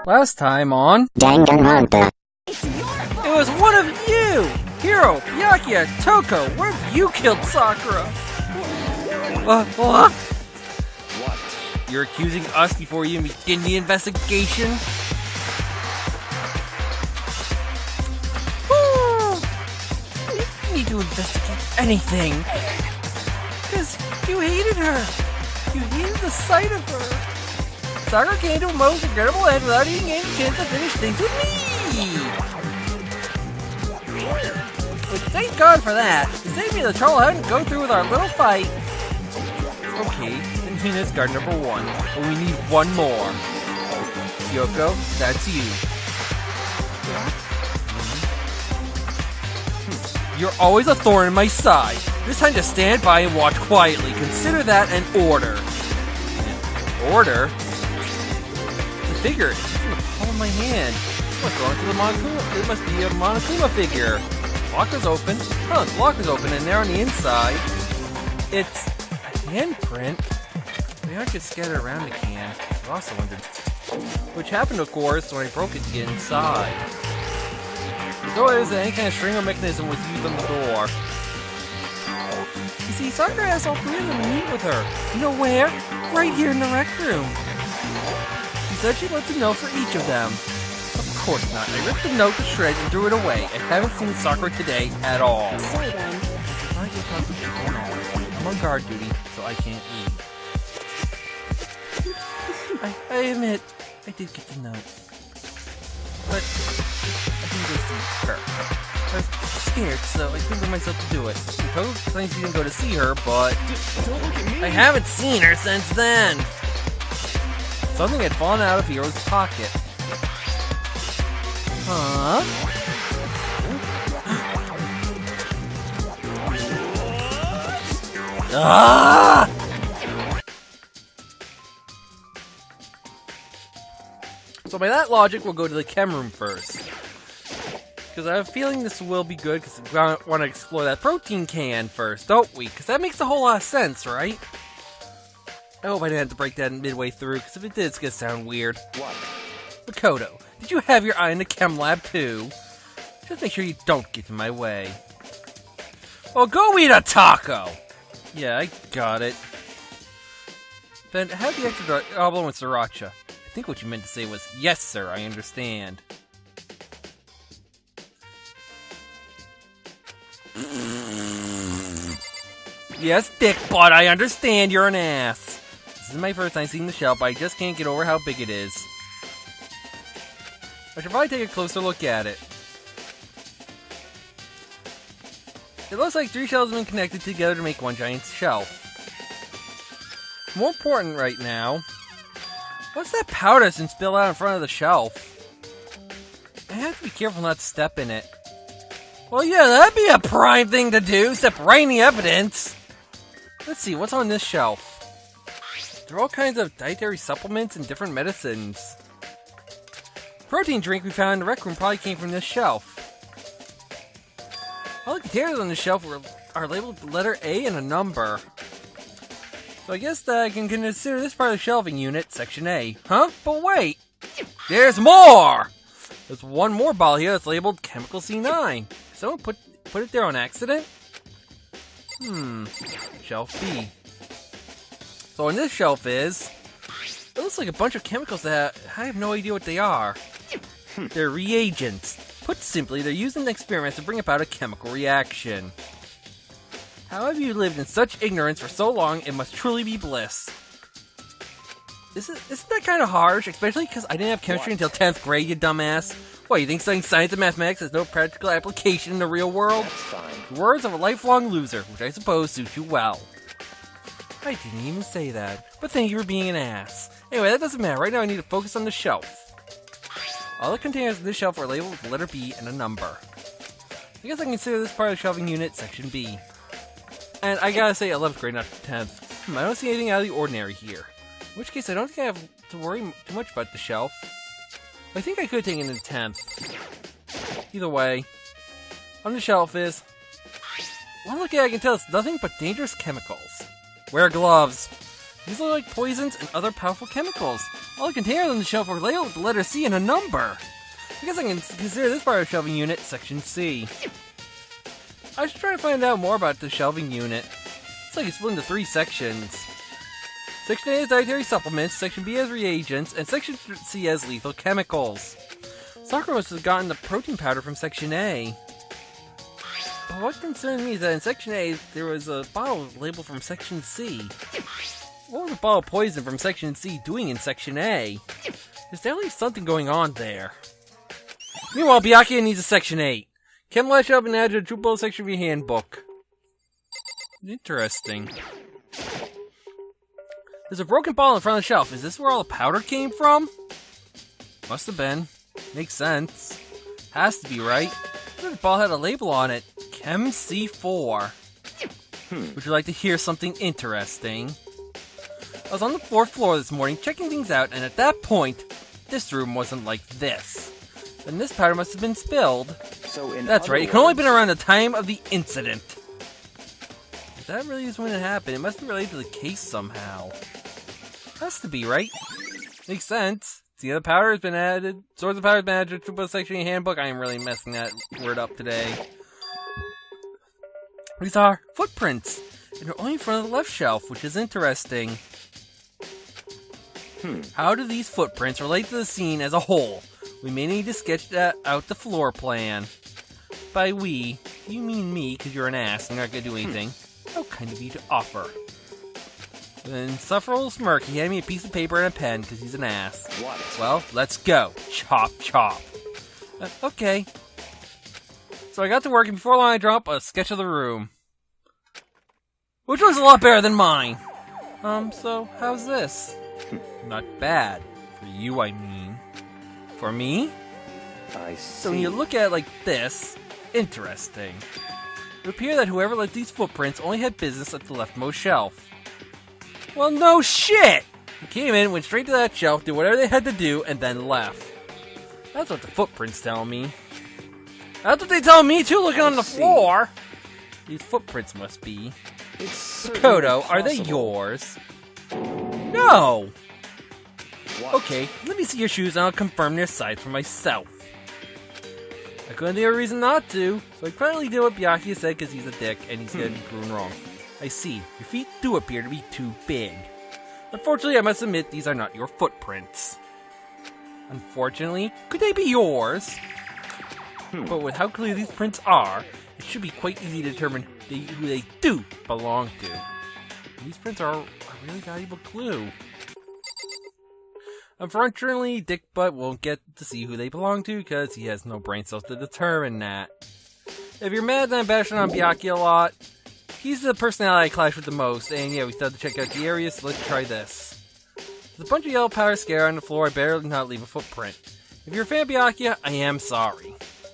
Last time on Danganronpa. It was one of you! Hiro, Byakuya, Toko, one of you killed Sakura! What? You're accusing us before you even begin the investigation? You didn't need to investigate anything! Because you hated her! You hated the sight of her! Sakura came to a most regrettable end without even getting a chance to finish things with me! But thank God for that. It saved me the trouble of having to go through with our little fight. Okay, then Hina's guard number 1. But we need one more. Yoko, that's you. You're always a thorn in my side. This time just stand by and watch quietly. Consider that an order. An order? The figure. It's in the palm of my hand. What's wrong with the Monokuma? It must be a Monokuma figure. Lock is open. Oh, the lock is open, and there on the inside, it's a handprint. They aren't just scattered around the can. I also wondered, which happened, of course, when I broke it to get inside. The door is any kind of string or mechanism was used on the door. You see, Sakura asked all 3 of them to meet with her. You know where? Right here in the rec room. She said she'd let them know for each of them. Of course not. I ripped the note to shreds and threw it away. I haven't seen Sakura today at all. So then, I just have to keep going on. I'm on guard duty, so I can't leave. I admit, I did get the note. But I didn't go see her. I was scared, so I couldn't bring myself to do it. Toad claims he didn't go to see her, but Don't look at me. I haven't seen her since then. Something had fallen out of Hiro's pocket. Huh? Ah! So by that logic, we'll go to the chem room first. Because I have a feeling this will be good, because we want to explore that protein can first, don't we? Because that makes a whole lot of sense, right? I hope I didn't have to break that midway through, because if it did, it's going to sound weird. What? Makoto, did you have your eye in the chem lab too? Just make sure you don't get in my way. Well, go eat a taco! Yeah, I got it. Then have the extra problem with sriracha. I think what you meant to say was, yes sir, I understand. Yes, dick butt, I understand you're an ass. This is my first time seeing the shelf, but I just can't get over how big it is. I should probably take a closer look at it. It looks like 3 shelves have been connected together to make one giant shelf. More important right now, what's that powder that's been spilled out in front of the shelf? I have to be careful not to step in it. Well, yeah, that'd be a prime thing to do, step right in the evidence. Let's see, what's on this shelf? There are all kinds of dietary supplements and different medicines. The protein drink we found in the rec room probably came from this shelf. All the containers on the shelf are labeled with the letter A and a number. So I guess that I can consider this part of the shelving unit, section A. Huh? But wait! There's more! There's one more bottle here that's labeled Chemical C9. Did someone put it there on accident? Shelf B. So on this shelf it looks like a bunch of chemicals that I have no idea what they are. They're reagents. Put simply, they're used in experiments to bring about a chemical reaction. How have you lived in such ignorance for so long? It must truly be bliss. Isn't that kind of harsh? Especially because I didn't have chemistry until 10th grade, you dumbass. What, you think studying science and mathematics has no practical application in the real world? That's fine. The words of a lifelong loser, which I suppose suit you well. I didn't even say that, but thank you for being an ass. Anyway, that doesn't matter. Right now I need to focus on the shelf. All the containers on this shelf are labeled with the letter B and a number. I guess I can consider this part of the shelving unit section B. And I gotta say, 11th grade, not 10th. I don't see anything out of the ordinary here. In which case, I don't think I have to worry too much about the shelf. I think I could have taken it in 10th. Either way, on the shelf is... One look at it, I can tell it's nothing but dangerous chemicals. Wear gloves. These look like poisons and other powerful chemicals. All the containers on the shelf are labeled with the letter C and a number. I guess I can consider this part of the shelving unit Section C. I should try to find out more about the shelving unit. It's like it's split into 3 sections. Section A has dietary supplements, Section B has reagents, and Section C has lethal chemicals. Sakura must have gotten the protein powder from Section A. But what concerns me is that in Section A, there was a bottle labeled from Section C. What was a bottle of poison from Section C doing in Section A? There's definitely something going on there. Meanwhile, Byakuya needs a Section 8. Chem Lash up and add to the Drupal section of your handbook. Interesting. There's a broken bottle in front of the shelf. Is this where all the powder came from? Must have been. Makes sense. Has to be, right? The bottle had a label on it. Chem C4. Would you like to hear something interesting? I was on the 4th floor this morning checking things out, and at that point, this room wasn't like this. Then this powder must have been spilled. That's right, it can only have been around the time of the incident. If that really is when it happened, it must be related to the case somehow. Has to be, right? Makes sense. See, the powder has been added. Source of powder has been added to the section of your handbook. I am really messing that word up today. These are footprints, and they're only in front of the left shelf, which is interesting. How do these footprints relate to the scene as a whole? We may need to sketch out the floor plan. By we, you mean me, because you're an ass and you're not going to do anything. How kind of you to offer. With an insufferable smirk, he handed me a piece of paper and a pen, because he's an ass. What? Well, let's go. Chop, chop. Okay. So I got to work, and before long I drew up a sketch of the room. Which was a lot better than mine. So, how's this? Not bad. For you, I mean. For me? I see. So when you look at it like this, interesting. It would appear that whoever left these footprints only had business at the leftmost shelf. Well, no shit! They came in, went straight to that shelf, did whatever they had to do, and then left. That's what the footprints tell me. That's what they tell me too, looking on the floor! These footprints must be. Makoto, are they yours? No! What? Okay, let me see your shoes and I'll confirm their size for myself. I couldn't think of a reason not to, so I quietly did what Byakuya said because he's a dick and he's getting proven wrong. I see, your feet do appear to be too big. Unfortunately, I must admit these are not your footprints. Unfortunately, could they be yours? But with how clear these prints are, it should be quite easy to determine who they do belong to. These prints are a really valuable clue. Unfortunately, Dick Butt won't get to see who they belong to because he has no brain cells to determine that. If you're mad that I'm bashing on Byakuya a lot, he's the personality I clash with the most, and yeah, we still have to check out the area, so let's try this. There's a bunch of yellow powder scare on the floor, I better not leave a footprint. If you're a fan of Byakuya, I am sorry.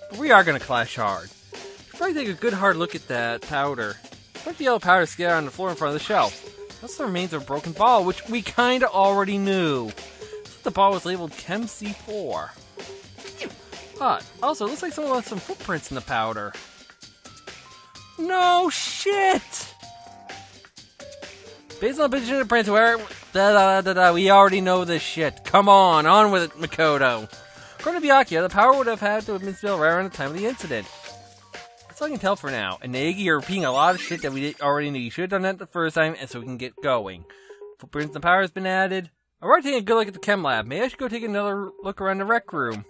But we are going to clash hard. You should probably take a good hard look at that powder. A bunch of yellow powder scare on the floor in front of the shelf. That's the remains of a broken bottle, which we kinda already knew. The bottle was labeled Chem C4. Also, it looks like someone left some footprints in the powder. No shit! Based on the position of the prints, we already know this shit. Come on with it, Makoto. According to Byakuya, the powder would have had to have been spilled right around the time of the incident. That's all I can tell for now. And Naegi, you're repeating a lot of shit that we already knew. You should have done that the first time, and so we can get going. Footprints in the powder has been added. I'm already taking a good look at the chem lab. Maybe I should go take another look around the rec room.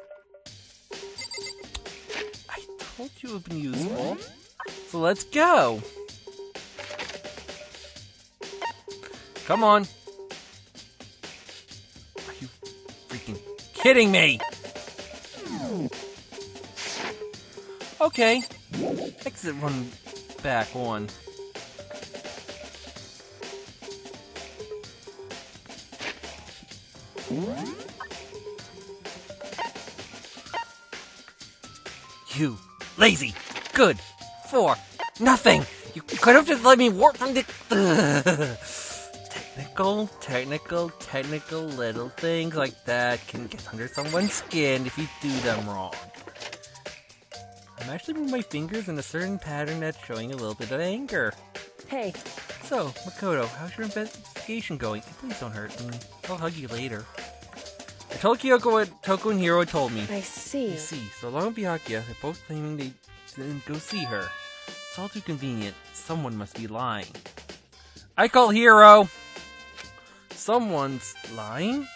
I told you it would be useful. So let's go. Come on. Are you freaking kidding me? Okay. Exit one back one. You lazy, good, for nothing. You could have just let me warp from the technical little things like that can get under someone's skin if you do them wrong. I'm actually moving my fingers in a certain pattern that's showing a little bit of anger. Hey. So, Makoto, how's your investigation going. Please don't hurt me. I'll hug you later. I told Kyoko what Toko and Hiro had told me. I see. You see, so long as Byakuya, they're both claiming they didn't go see her. It's all too convenient. Someone must be lying. I call Hiro! Someone's lying?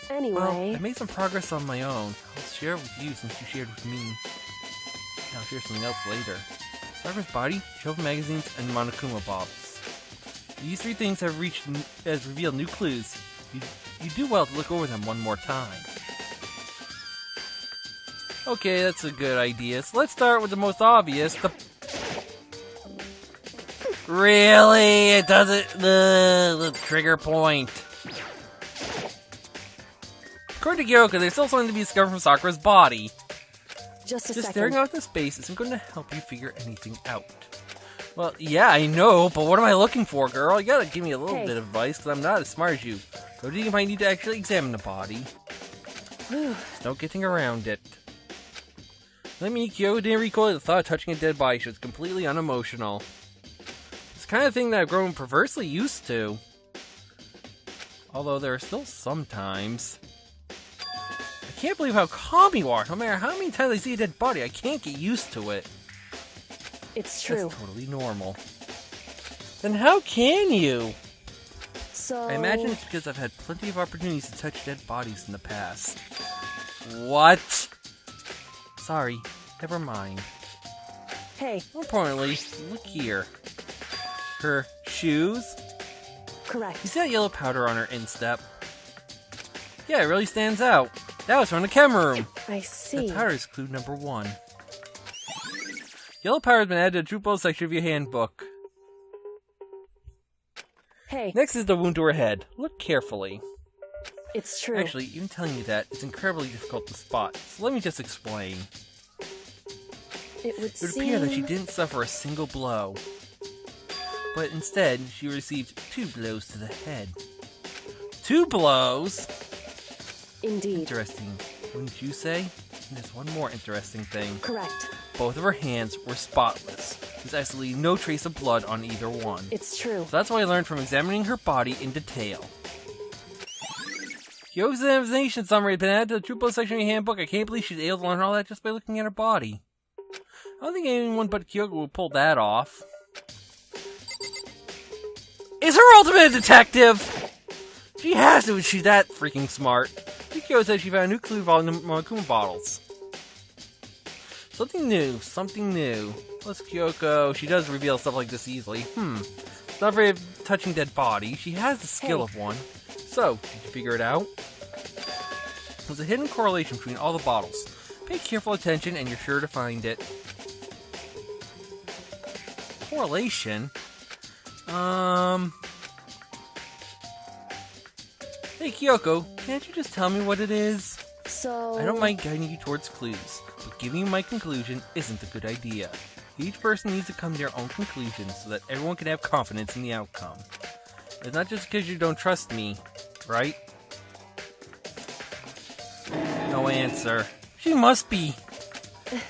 Anyway... Well, I made some progress on my own. I'll share it with you since you shared with me. I'll share something else later. Sakura's body, shelf magazines, and Monokuma bottles. These three things have revealed new clues. You do well to look over them one more time. Okay, that's a good idea. So let's start with the most obvious. Really? It doesn't... the trigger point. According to Kyoko, there's still something to be discovered from Sakura's body. Just a second. Staring out into space isn't going to help you figure anything out. Well, yeah, I know, but what am I looking for, girl? You gotta give me a little bit of advice, because I'm not as smart as you. So you might need to actually examine the body. There's no getting around it. Let me, Kyoko didn't recoil at the thought of touching a dead body. She was completely unemotional. It's the kind of thing that I've grown perversely used to. Although there are still some times. I can't believe how calm you are. No matter how many times I see a dead body, I can't get used to it. It's true. That's totally normal. Then how can you? So... I imagine it's because I've had plenty of opportunities to touch dead bodies in the past. What? Sorry, never mind. Hey. More importantly, look here. Her shoes? Correct. You see that yellow powder on her instep? Yeah, it really stands out. That was from the chem room. I see. The powder is clue number 1. Yellow powder has been added to the True Blood section of your handbook. Hey. Next is the wound to her head. Look carefully. It's true. Actually, even telling you that, it's incredibly difficult to spot. So let me just explain. It would appear that she didn't suffer a single blow. But instead, she received 2 blows to the head. 2 blows? Indeed. Interesting, wouldn't you say? And there's one more interesting thing. Correct. Both of her hands were spotless. There's absolutely no trace of blood on either one. It's true. So that's what I learned from examining her body in detail. Kyoko's examination summary has been added to the True Blood section of your handbook. I can't believe she's able to learn all that just by looking at her body. I don't think anyone but Kyoko would pull that off. Is her ultimate a detective? She has to, she's that freaking smart. Kyoko said she found a new clue involving the Monokuma bottles. Something new, something new. Plus Kyoko, she does reveal stuff like this easily. It's not very touching dead body. She has the skill of one. So, did you figure it out? There's a hidden correlation between all the bottles. Pay careful attention and you're sure to find it. Correlation? Hey Kyoko, can't you just tell me what it is? So... I don't mind guiding you towards clues, but giving you my conclusion isn't a good idea. Each person needs to come to their own conclusion so that everyone can have confidence in the outcome. It's not just because you don't trust me, right? No answer. She must be.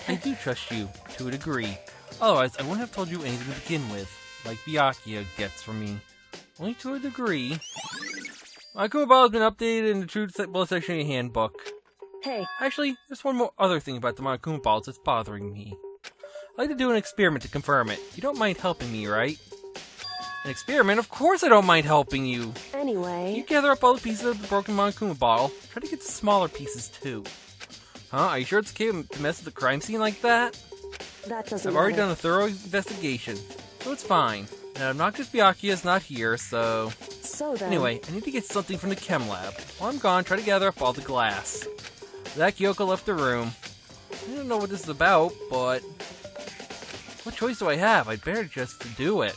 I do trust you, to a degree. Otherwise, I wouldn't have told you anything to begin with, like Byakuya gets from me. Only to a degree. Monokuma bottle has been updated in the True Blood section of your handbook. Hey. Actually, there's one more other thing about the Monokuma bottles that's bothering me. I'd like to do an experiment to confirm it. You don't mind helping me, right? An experiment? Of course I don't mind helping you! Anyway... You gather up all the pieces of the broken Monokuma bottle. Try to get the smaller pieces, too. Huh? Are you sure it's okay to mess with the crime scene like that? That doesn't I've already done a thorough investigation, so it's fine. And obnoxious Byakuya's not here, so... So then... Anyway, I need to get something from the chem lab. While I'm gone, try to gather up all the glass. With that, Kyoko left the room. I don't know what this is about, but... what choice do I have? I'd better just do it.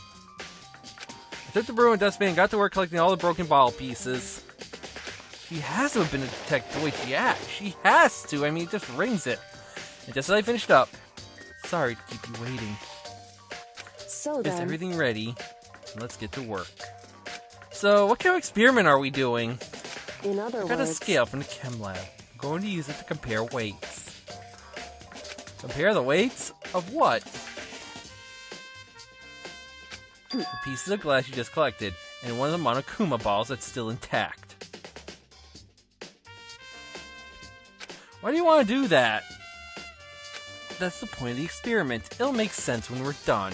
I took the broom and dustpan and got to work collecting all the broken bottle pieces. She has to have been a detective the way she acts. She has to. I mean, it just rings it. And just as I finished up... Sorry to keep you waiting. So then... Is everything ready? Let's get to work. So, what kind of experiment are we doing? In other words... I got a scale from the chem lab. I'm going to use it to compare weights. Compare the weights? Of what? The pieces of glass you just collected. and one of the Monokuma balls that's still intact. Why do you want to do that? That's the point of the experiment. It'll make sense when we're done.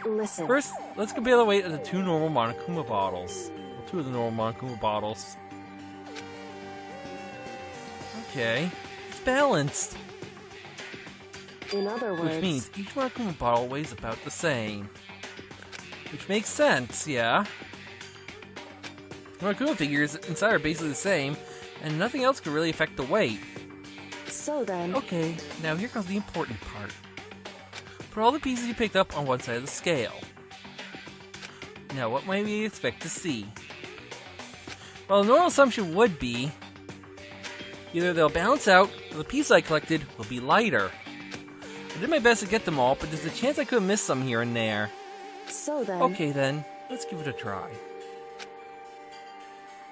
Listen. First, let's compare the weight of the two normal Monokuma bottles. Well, two of the normal Monokuma bottles. Okay, it's balanced. In other words, Which means each Monokuma bottle weighs about the same. Which makes sense, yeah. Monokuma figures inside are basically the same, and nothing else could really affect the weight. so then, Okay, now here comes the important part. Put all the pieces you picked up on one side of the scale. Now, what might we expect to see? Well, the normal assumption would be either they'll balance out, or the pieces I collected will be lighter. I did my best to get them all, but there's a chance I could have missed some here and there. so then, Okay then, let's give it a try.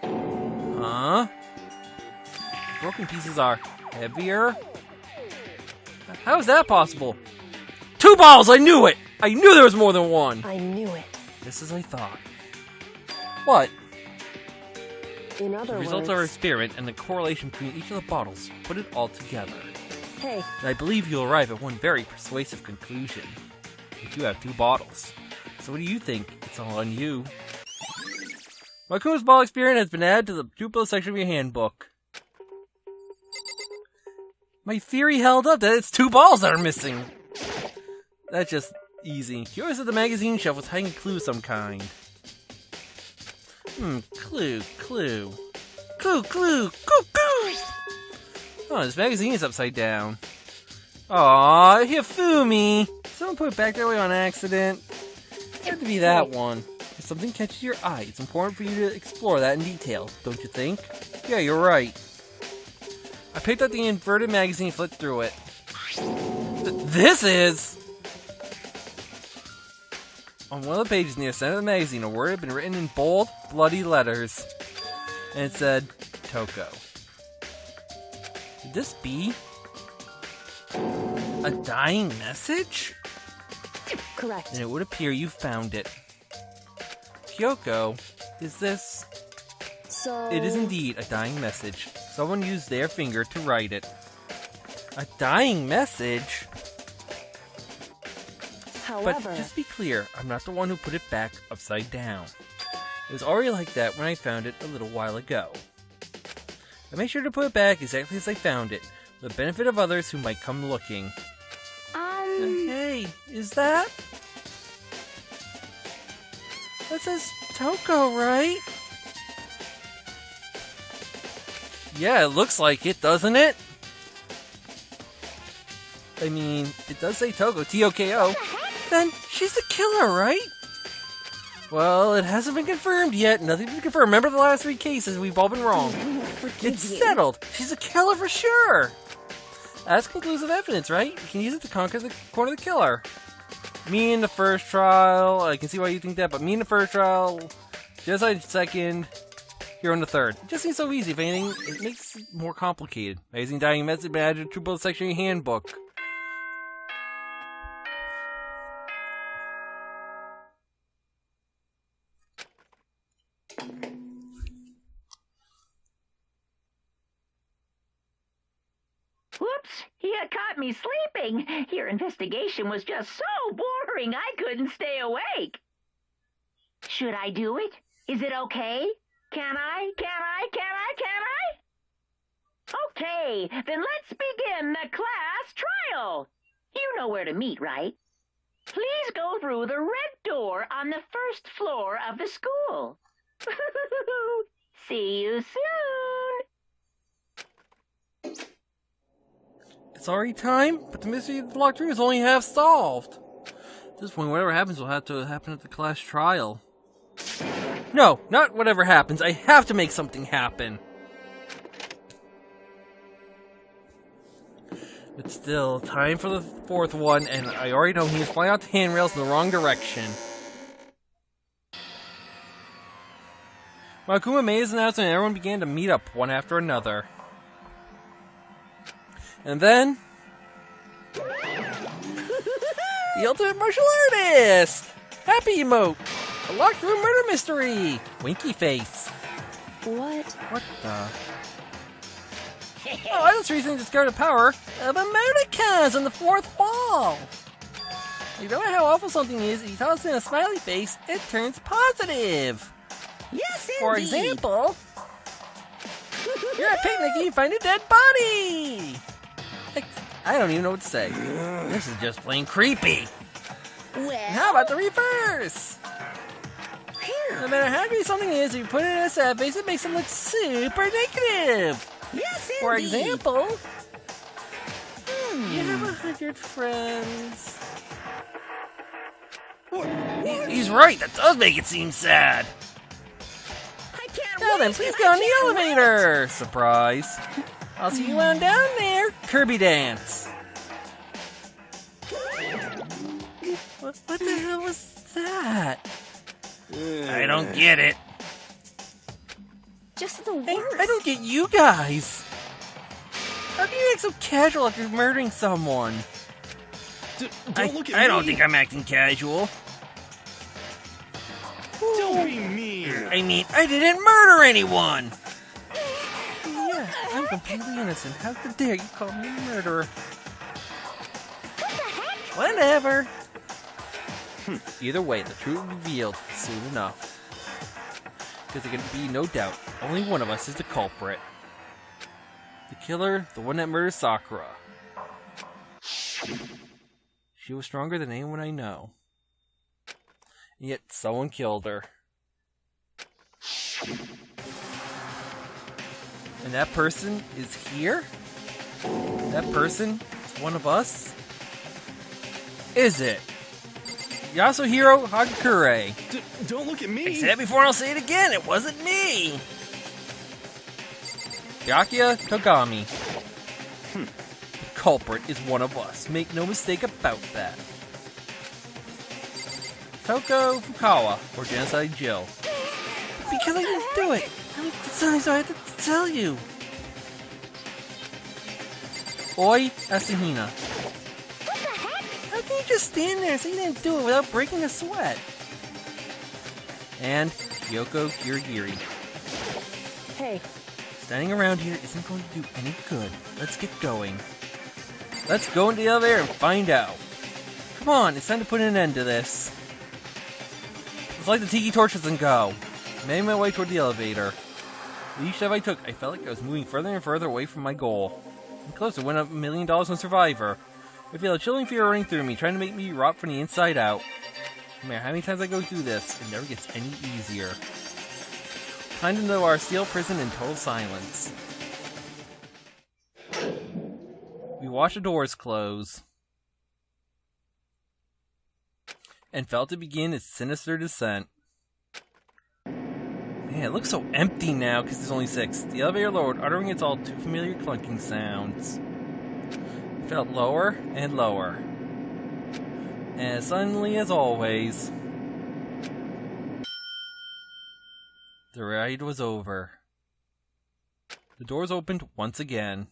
Huh? Broken pieces are heavier? How is that possible? 2 balls! I knew it! I knew there was more than one! I knew it. Just as I thought. What? In The other results of our words, experiment and the correlation between each of the bottles put it all together. hey, And I believe you'll arrive at one very persuasive conclusion. You do have 2 bottles. So what do you think? It's all on you. Makuma's ball experiment has been added to the pupil section of your handbook. My theory held up that it's 2 balls that are missing. That's just easy. You always said the magazine shelf was hiding a clue of some kind. Clue. Clue. Oh, this magazine is upside down. Aw, Hifumi! Someone put it back that way on accident. It had to be that one. If something catches your eye, it's important for you to explore that in detail, don't you think? Yeah, you're right. I picked up the inverted magazine and flipped through it. This is... On one of the pages near the center of the magazine, a word had been written in bold, bloody letters. And it said, Toko. Could this be... a dying message? correct. And it would appear you found it. Kyoko, is this... So, It is indeed a dying message. Someone used their finger to write it. A dying message? But however, just be clear, I'm not the one who put it back upside down. It was already like that when I found it a little while ago. I made sure to put it back exactly as I found it, for the benefit of others who might come looking. Hey, is that? That says Toko, right? Yeah, it looks like it, doesn't it? I mean, it does say Toko, T-O-K-O. Then she's the killer, right? Well, it hasn't been confirmed yet. Nothing's been confirmed. Remember the last 3 cases? We've all been wrong. forgive It's you. settled. She's a killer for sure. That's conclusive evidence, right? You can use it to corner the killer. Me in the first trial. I can see why you think that, but me in the first trial. Jedi second. Here in the third. It just seems so easy. If anything, it makes it more complicated. Amazing dying message been added to both section of your handbook. Whoops! You caught me sleeping. Your investigation was just so boring I couldn't stay awake. Should I do it? Is it okay? Can I? Okay, then let's begin the class trial. You know where to meet, right? Please go through the red door on the first floor of the school. See you soon. It's already time, but the mystery of the locked room is only half solved. At this point, whatever happens will have to happen at the class trial. No, not whatever happens. I have to make something happen. But still, time for the 4th one, and I already know he's flying out the handrails in the wrong direction. Makuma made his announcement and everyone began to meet up one after another. And then... the ultimate martial artist! Happy emote! A locked room murder mystery! Winky face. What? What the? Oh, I just recently discovered the power of emoticons on the fourth wall. You know how awful something is, if you toss in a smiley face, it turns positive. Yes, indeed. For example, you're at a picnic and you find a dead body. I don't even know what to say. This is just plain creepy. Well, How about the reverse? No matter how great something is, if you put it in a sad face, it makes it look super negative. yes, indeed. For example, you have 100 friends. He's right, that does make it seem sad. I can't Now wait. then, please go on the elevator. Surprise. I'll see you on down there. Kirby dance. What the hell was that? I don't get it. Just the Hey, worst. I don't get you guys. How can you act so casual after murdering someone? Don't look at me. I don't think I'm acting casual. Don't be mean. I mean, I didn't murder anyone. Yeah, I'm completely innocent. How dare you call me a murderer? Whatever. Either way, the truth will be revealed soon enough. Because there can be no doubt, only one of us is the culprit. The killer, the one that murdered Sakura. She was stronger than anyone I know. And yet someone killed her. And that person is here? That person is one of us? Is it? Yasuhiro Hagakure. Don't look at me. I said it before and I'll say it again, it wasn't me! Byakuya Togami. The culprit is one of us. Make no mistake about that. Toko Fukawa, or Genocide Jill. Because I didn't do it! How many times I had to tell you? Oi Asahina. How can you just stand there and say you didn't do it without breaking a sweat? And Kyoko Kirigiri. Hey, Standing around here isn't going to do any good. Let's get going. Let's go into the elevator and find out. Come on, it's time to put an end to this. Let's light the tiki torches and go. I made my way toward the elevator. With each step I took, I felt like I was moving further and further away from my goal. I'm close to winning $1 million on Survivor. I feel a chilling fear running through me, trying to make me rot from the inside out. No matter how many times I go through this, it never gets any easier. Time to know our steel prison in total silence. We watched the doors close. And felt it begin its sinister descent. Man, it looks so empty now because there's only 6. The elevator lowered, uttering its all too familiar clunking sounds. It felt lower and lower. And as suddenly as always, the ride was over. The doors opened once again.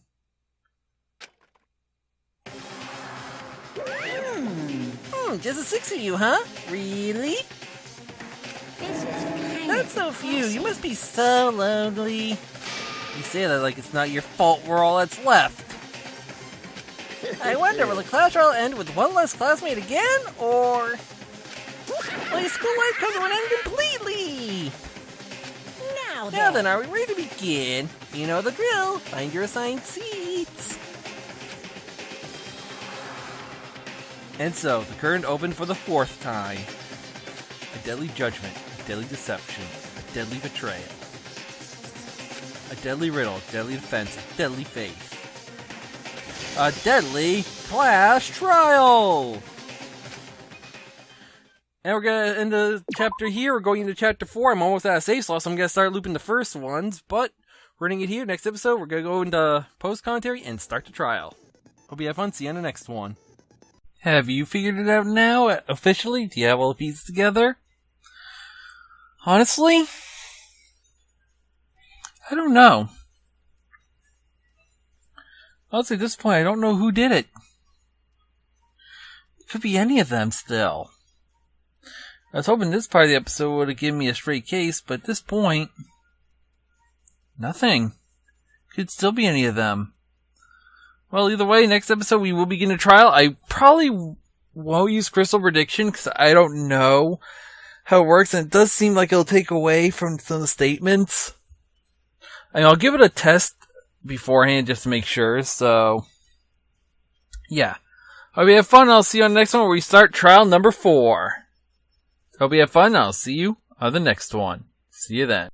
Just the 6 of you, huh? Really? This is kind That's so few. You must be so lonely. You say that like it's not your fault we're all that's left. I wonder, will the class trial end with one less classmate again, or will your school life come to an end completely? Now then, are we ready to begin? You know the drill. Find your assigned seats. And so, the curtain opened for the 4th time. A deadly judgment, a deadly deception, a deadly betrayal. A deadly riddle, a deadly defense, a deadly faith. A deadly class trial! And we're gonna end the chapter here. We're going into chapter 4. I'm almost out of save slots, so I'm gonna start looping the first ones, but we're ending it here. Next episode, we're gonna go into post-commentary and start the trial. Hope you have fun. See you on the next one. Have you figured it out now, officially? Do you have all the pieces together? Honestly? I don't know. Honestly, at this point, I don't know who did it. It could be any of them still. I was hoping this part of the episode would have given me a straight case, but at this point, nothing. Could still be any of them. Well, either way, next episode we will begin a trial. I probably won't use crystal prediction because I don't know how it works, and it does seem like it'll take away from some of the statements. And I'll give it a test beforehand just to make sure, so yeah. Hope you have fun. I'll see you on the next one where we start trial number 4. Hope you have fun. I'll see you on the next one. See you then.